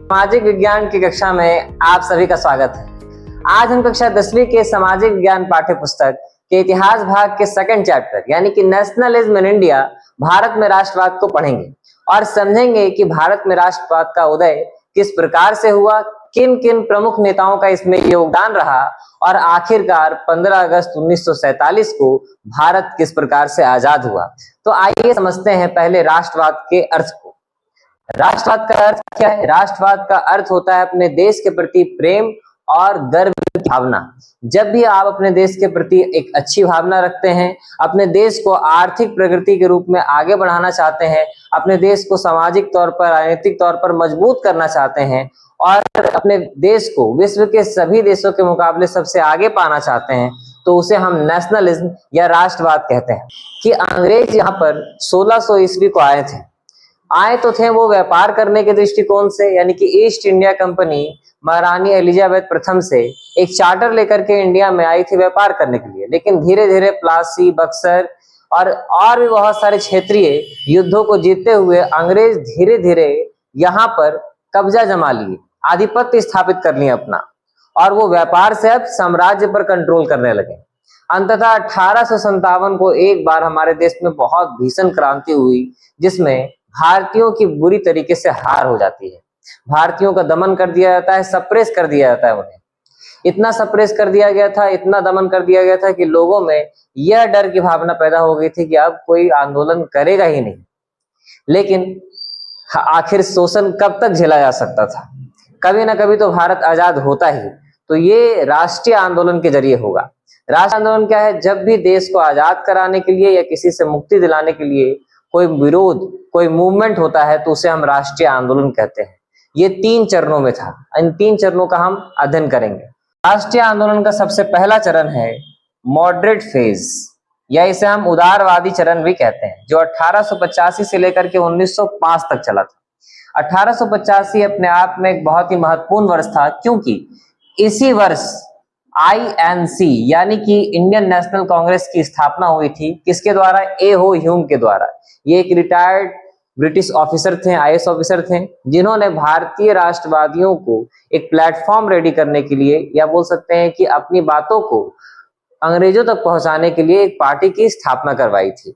सामाजिक विज्ञान की कक्षा में आप सभी का स्वागत है। आज हम कक्षा 10वीं के सामाजिक विज्ञान पाठ्य पुस्तक के इतिहास भाग के सेकंड चैप्टर यानी कि नेशनलिज्म इन इंडिया, भारत में राष्ट्रवाद को पढ़ेंगे और समझेंगे कि भारत में राष्ट्रवाद का उदय किस प्रकार से हुआ, किन किन प्रमुख नेताओं का इसमें योगदान रहा और आखिरकार 15 अगस्त 1947 को भारत किस प्रकार से आजाद हुआ। तो आइए समझते हैं पहले राष्ट्रवाद के अर्थ को। राष्ट्रवाद का अर्थ क्या है? राष्ट्रवाद का अर्थ होता है अपने देश के प्रति प्रेम और गर्व की भावना। जब भी आप अपने देश के प्रति एक अच्छी भावना रखते हैं, अपने देश को आर्थिक प्रगति के रूप में आगे बढ़ाना चाहते हैं, अपने देश को सामाजिक तौर पर, राजनीतिक तौर पर मजबूत करना चाहते हैं और अपने देश को विश्व के सभी देशों के मुकाबले सबसे आगे पाना चाहते हैं, तो उसे हम नेशनलिज्म या राष्ट्रवाद कहते हैं। कि अंग्रेज यहाँ पर 1600 ईस्वी को आए तो थे वो व्यापार करने के दृष्टिकोण से, यानी कि ईस्ट इंडिया कंपनी महारानी एलिजाबेथ प्रथम से एक चार्टर लेकर के इंडिया में आई थी व्यापार करने के लिए। लेकिन धीरे धीरे प्लासी, बक्सर और भी बहुत सारे क्षेत्रीय युद्धों को जीतते हुए अंग्रेज धीरे धीरे यहाँ पर कब्जा जमा लिए, आधिपत्य स्थापित कर लिया अपना, और वो व्यापार से अब साम्राज्य पर कंट्रोल करने लगे। अंततः 1857 को एक बार हमारे देश में बहुत भीषण क्रांति हुई, जिसमें भारतीयों की बुरी तरीके से हार हो जाती है। भारतीयों का दमन कर दिया जाता है, सप्रेस कर दिया जाता है उन्हें। इतना सप्रेस कर दिया गया था, इतना दमन कर दिया गया था कि लोगों में यह डर की भावना पैदा हो गई थी कि अब कोई आंदोलन करेगा ही नहीं। लेकिन आखिर शोषण कब तक झेला जा सकता था? कभी ना कभी तो भारत आजाद होता ही। तो ये राष्ट्रीय आंदोलन के जरिए होगा। राष्ट्रीय आंदोलन क्या है? जब भी देश को आजाद कराने के लिए या किसी से मुक्ति दिलाने के लिए कोई विरोध, कोई मूवमेंट होता है, तो उसे हम राष्ट्रीय आंदोलन कहते हैं। ये 3 चरणों में था। इन 3 चरणों का हम अध्ययन करेंगे। राष्ट्रीय आंदोलन का सबसे पहला चरण है मॉडरेट फेज, या इसे हम उदारवादी चरण भी कहते हैं, जो 1885 से लेकर के 1905 तक चला था। 1885 अपने आप में एक बहुत ही महत्वपूर्ण वर्ष था, क्योंकि इसी वर्ष INC यानी कि इंडियन नेशनल कांग्रेस की स्थापना हुई थी। किसके द्वारा? A.O. ह्यूम के द्वारा। ये एक रिटायर्ड ब्रिटिश ऑफिसर थे, IAS ऑफिसर थे, जिन्होंने भारतीय राष्ट्रवादियों को एक प्लेटफॉर्म रेडी करने के लिए, या बोल सकते हैं कि अपनी बातों को अंग्रेजों तक पहुंचाने के लिए एक पार्टी की स्थापना करवाई थी,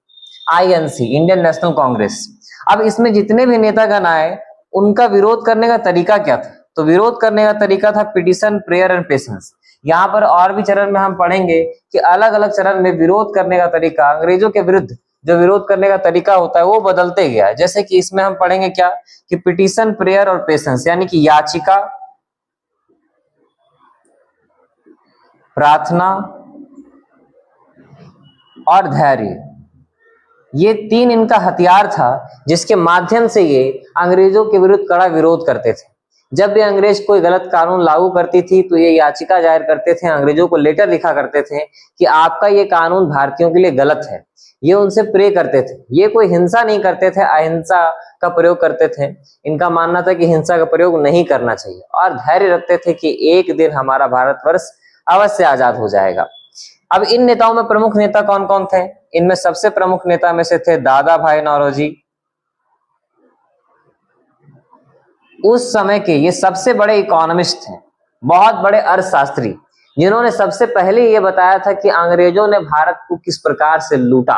INC इंडियन नेशनल कांग्रेस। अब इसमें जितने भी नेतागण आए, उनका विरोध करने का तरीका क्या था? तो विरोध करने का तरीका था पिटीशन, प्रेयर एंड पेशेंस। यहाँ पर और भी चरण में हम पढ़ेंगे कि अलग अलग चरण में विरोध करने का तरीका, अंग्रेजों के विरुद्ध जो विरोध करने का तरीका होता है वो बदलते गया। जैसे कि इसमें हम पढ़ेंगे क्या कि पिटीशन, प्रेयर और पेशेंस, यानी कि याचिका, प्रार्थना और धैर्य, ये 3 इनका हथियार था, जिसके माध्यम से ये अंग्रेजों के विरुद्ध कड़ा विरोध करते थे। जब भी अंग्रेज कोई गलत कानून लागू करती थी तो ये याचिका जाहिर करते थे, अंग्रेजों को लेटर लिखा करते थे कि आपका ये कानून भारतीयों के लिए गलत है। ये उनसे प्रे करते थे। ये कोई हिंसा नहीं करते थे, अहिंसा का प्रयोग करते थे। इनका मानना था कि हिंसा का प्रयोग नहीं करना चाहिए, और धैर्य रखते थे कि एक दिन हमारा भारतवर्ष अवश्य आजाद हो जाएगा। अब इन नेताओं में प्रमुख नेता कौन कौन थे? इनमें सबसे प्रमुख नेता में से थे दादा भाई नौरोजी। उस समय के ये सबसे बड़े इकोनॉमिस्ट थे, बहुत बड़े अर्थशास्त्री, जिन्होंने सबसे पहले ये बताया था कि अंग्रेजों ने भारत को किस प्रकार से लूटा,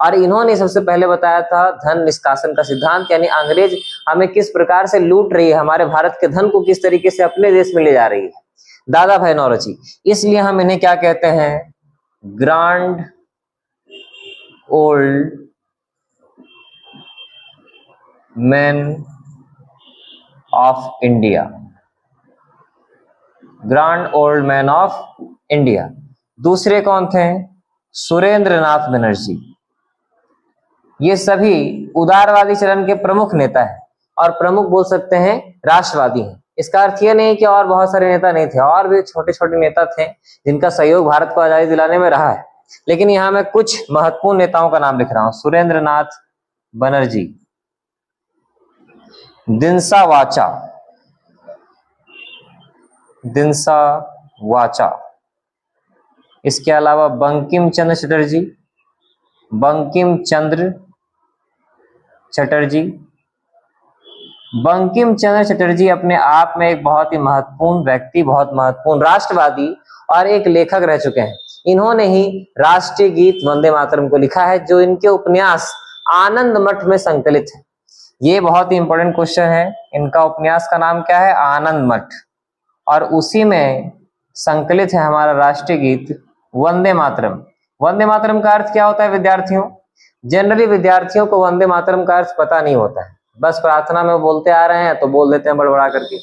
और इन्होंने सबसे पहले बताया था धन निष्कासन का सिद्धांत, यानी अंग्रेज हमें किस प्रकार से लूट रही है, हमारे भारत के धन को किस तरीके से अपने देश में ले जा रही है। दादा भाई नौरोजी। इसलिए हम इन्हें क्या कहते हैं? Grand old man of India, grand old man of India. दूसरे कौन थे? सुरेंद्रनाथ बनर्जी। ये सभी उदारवादी चरण के प्रमुख नेता हैं, और प्रमुख बोल सकते हैं राष्ट्रवादी हैं। इसका अर्थ यह नहीं कि और बहुत सारे नेता नहीं थे, और भी छोटे छोटे नेता थे जिनका सहयोग भारत को आजादी दिलाने में रहा है। लेकिन यहाँ मैं कुछ महत्वपूर्ण नेताओं का नाम लिख रहा हूं। सुरेंद्रनाथ बनर्जी, दिनसा वाचा, इसके अलावा बंकिम चंद्र चटर्जी, बंकिम चंद्र चटर्जी अपने आप में एक बहुत ही महत्वपूर्ण व्यक्ति, बहुत महत्वपूर्ण राष्ट्रवादी और एक लेखक रह चुके हैं। इन्होंने ही राष्ट्रीय गीत वंदे मातरम को लिखा है, जो इनके उपन्यास आनंद मठ में संकलित है। ये बहुत ही इंपॉर्टेंट क्वेश्चन है। इनका उपन्यास का नाम क्या है? आनंद मठ, और उसी में संकलित है हमारा राष्ट्रीय गीत वंदे मातरम। वंदे मातरम का अर्थ क्या होता है विद्यार्थियों? जनरली विद्यार्थियों को वंदे मातरम का अर्थ पता नहीं होता है, बस प्रार्थना में बोलते आ रहे हैं तो बोल देते हैं बड़बड़ा करके।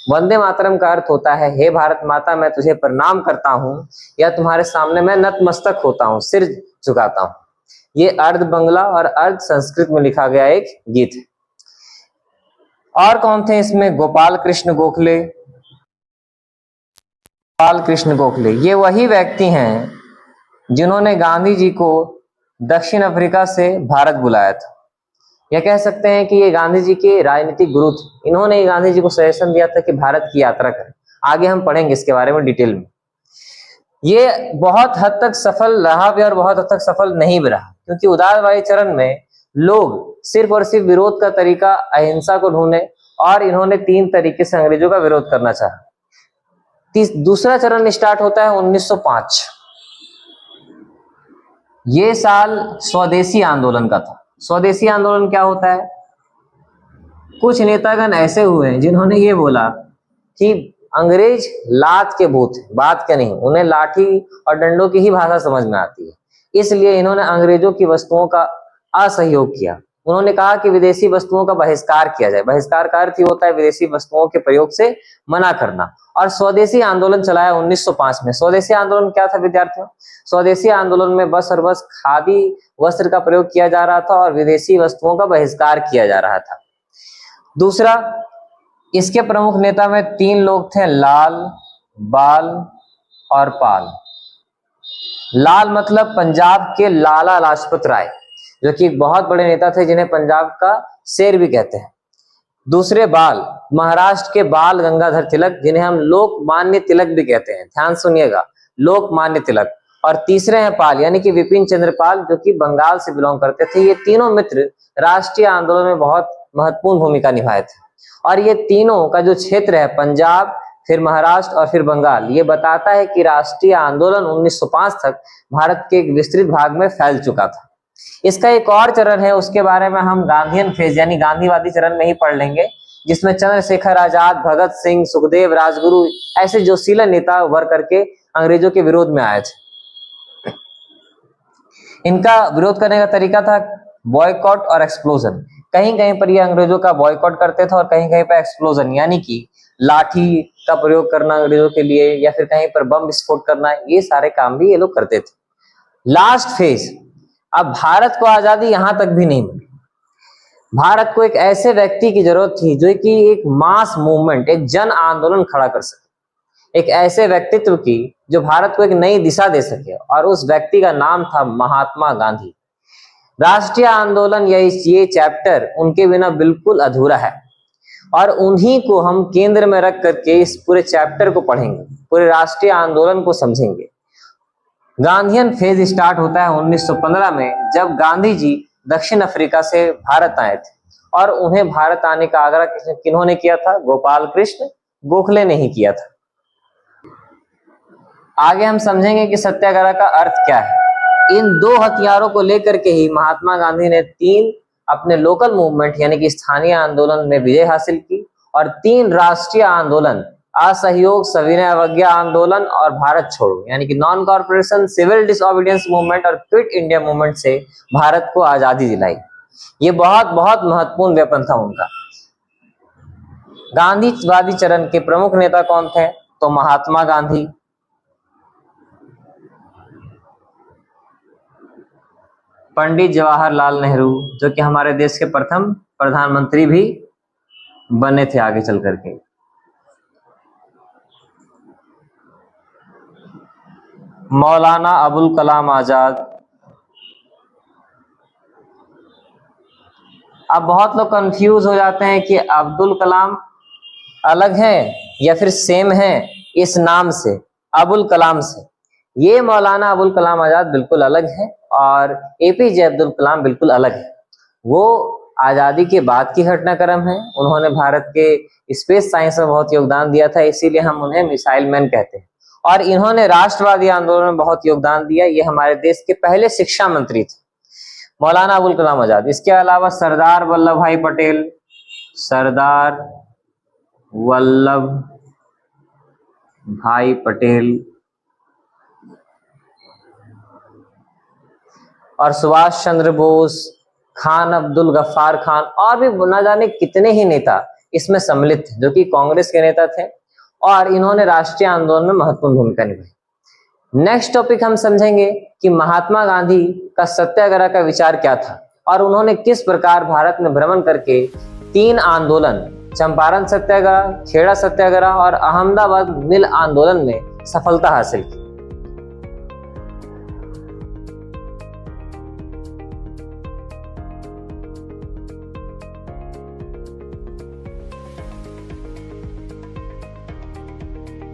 वंदे मातरम का अर्थ होता है, हे भारत माता, मैं तुझे प्रणाम करता हूँ, या तुम्हारे सामने मैं नतमस्तक होता हूँ, सिर झुकाता हूँ। ये अर्ध बंगला और अर्ध संस्कृत में लिखा गया एक गीत है। और कौन थे इसमें? गोपाल कृष्ण गोखले। गोपाल कृष्ण गोखले ये वही व्यक्ति हैं जिन्होंने गांधी जी को दक्षिण अफ्रीका से भारत बुलाया था। यह कह सकते हैं कि ये गांधी जी के राजनीतिक गुरु थे। इन्होंने ही गांधी जी को सजेशन दिया था कि भारत की यात्रा करें। आगे हम पढ़ेंगे इसके बारे में डिटेल में। ये बहुत हद तक सफल रहा भी और बहुत हद तक सफल नहीं भी रहा, क्योंकि उदारवादी चरण में लोग सिर्फ और सिर्फ विरोध का तरीका अहिंसा को ढूंढे, और इन्होंने 3 तरीके से अंग्रेजों का विरोध करना चाहा। दूसरा चरण स्टार्ट होता है 1905। ये साल स्वदेशी आंदोलन का था। स्वदेशी आंदोलन क्या होता है? कुछ नेतागण ऐसे हुए हैं जिन्होंने ये बोला कि अंग्रेज लात के भूत हैं, बात के नहीं, उन्हें लाठी और डंडों की ही भाषा समझ में आती है। इसलिए इन्होंने अंग्रेजों की वस्तुओं का असहयोग किया। उन्होंने कहा कि विदेशी वस्तुओं का बहिष्कार किया जाए। बहिष्कार का अर्थ ही होता है विदेशी वस्तुओं के प्रयोग से मना करना। और स्वदेशी आंदोलन चलाया 1905 में। स्वदेशी आंदोलन क्या था विद्यार्थियों? स्वदेशी आंदोलन में बस और बस खादी वस्त्र का प्रयोग किया जा रहा था और विदेशी वस्तुओं का बहिष्कार किया जा रहा था। दूसरा, इसके प्रमुख नेता में 3 लोग थे, लाल, बाल और पाल। लाल मतलब पंजाब के लाला लाजपत राय, जो कि एक बहुत बड़े नेता थे, जिन्हें पंजाब का शेर भी कहते हैं। दूसरे बाल, महाराष्ट्र के बाल गंगाधर तिलक, जिन्हें हम लोकमान्य तिलक भी कहते हैं। ध्यान सुनिएगा, लोकमान्य तिलक। और तीसरे हैं पाल, यानी कि विपिन चंद्र पाल, जो कि बंगाल से बिलोंग करते थे। ये तीनों मित्र राष्ट्रीय आंदोलन में बहुत महत्वपूर्ण भूमिका निभाए थे। और ये तीनों का जो क्षेत्र है, पंजाब, फिर महाराष्ट्र और फिर बंगाल, ये बताता है कि राष्ट्रीय आंदोलन 1905 तक भारत के एक विस्तृत भाग में फैल चुका था। इसका एक और चरण है, उसके बारे में हम गांधीयन फेज यानी गांधीवादी चरण में ही पढ़ लेंगे, जिसमें चंद्रशेखर आजाद, भगत सिंह, सुखदेव, राजगुरु ऐसे जोशीला नेता उभर करके अंग्रेजों के विरोध में आए थे। इनका विरोध करने का तरीका था बॉयकॉट और एक्सप्लोजन। कहीं कहीं पर ये अंग्रेजों का बॉयकॉट करते थे और कहीं कहीं पर एक्सप्लोजन यानी कि लाठी का प्रयोग करना अंग्रेजों के लिए, या फिर कहीं पर बम विस्फोट करना, ये सारे काम भी ये लोग करते थे। लास्ट फेज, अब भारत को आजादी यहां तक भी नहीं मिली। भारत को एक ऐसे व्यक्ति की जरूरत थी जो कि एक मास मूवमेंट, एक जन आंदोलन खड़ा कर सके, एक ऐसे व्यक्तित्व की जो भारत को एक नई दिशा दे सके, और उस व्यक्ति का नाम था महात्मा गांधी। राष्ट्रीय आंदोलन या ये चैप्टर उनके बिना बिल्कुल अधूरा है, और उन्हीं को हम केंद्र में रख करके इस पूरे चैप्टर को पढ़ेंगे, पूरे राष्ट्रीय आंदोलन को समझेंगे। गांधीयन फेज स्टार्ट होता है 1915 में, जब गांधी जी दक्षिण अफ्रीका से भारत आए थे, और उन्हें भारत आने का आग्रह किन्होंने किया था? गोपाल कृष्ण गोखले ने ही किया था। आगे हम समझेंगे कि सत्याग्रह का अर्थ क्या है। इन 2 हथियारों को लेकर के ही महात्मा गांधी ने 3 अपने लोकल मूवमेंट यानी कि स्थानीय आंदोलन में विजय हासिल की, और 3 राष्ट्रीय आंदोलन, असहयोग, सविनय अवज्ञा आंदोलन और भारत छोड़ो यानी कि non cooperation, civil disobedience movement और क्विट इंडिया मूवमेंट से भारत को आजादी दिलाई। ये बहुत बहुत महत्वपूर्ण वेपन था उनका। गांधीवादी चरण के प्रमुख नेता कौन थे? तो महात्मा गांधी, पंडित जवाहरलाल नेहरू, जो कि हमारे देश के प्रथम प्रधानमंत्री भी बने थे आगे चल करके, मौलाना अबुल कलाम आजाद। अब बहुत लोग कंफ्यूज हो जाते हैं कि अब्दुल कलाम अलग है या फिर सेम है इस नाम से, अबुल कलाम से। ये मौलाना अबुल कलाम आजाद बिल्कुल अलग है और एपीजे अब्दुल कलाम बिल्कुल अलग है। वो आजादी के बाद की घटनाक्रम है। उन्होंने भारत के स्पेस साइंस में बहुत योगदान दिया था, इसीलिए हम उन्हें मिसाइल मैन कहते हैं। और इन्होंने राष्ट्रवादी आंदोलन में बहुत योगदान दिया। ये हमारे देश के पहले शिक्षा मंत्री थे, मौलाना अबुल कलाम आजाद। इसके अलावा सरदार वल्लभ भाई पटेल, सरदार वल्लभ भाई पटेल और सुभाष चंद्र बोस, खान अब्दुल गफ्फार खान और भी न जाने कितने ही नेता इसमें सम्मिलित थे, जो कि कांग्रेस के नेता थे और इन्होंने राष्ट्रीय आंदोलन में महत्वपूर्ण भूमिका निभाई। नेक्स्ट टॉपिक हम समझेंगे कि महात्मा गांधी का सत्याग्रह का विचार क्या था और उन्होंने किस प्रकार भारत में भ्रमण करके 3 आंदोलन, चंपारण सत्याग्रह, खेड़ा सत्याग्रह और अहमदाबाद मिल आंदोलन में सफलता हासिल की।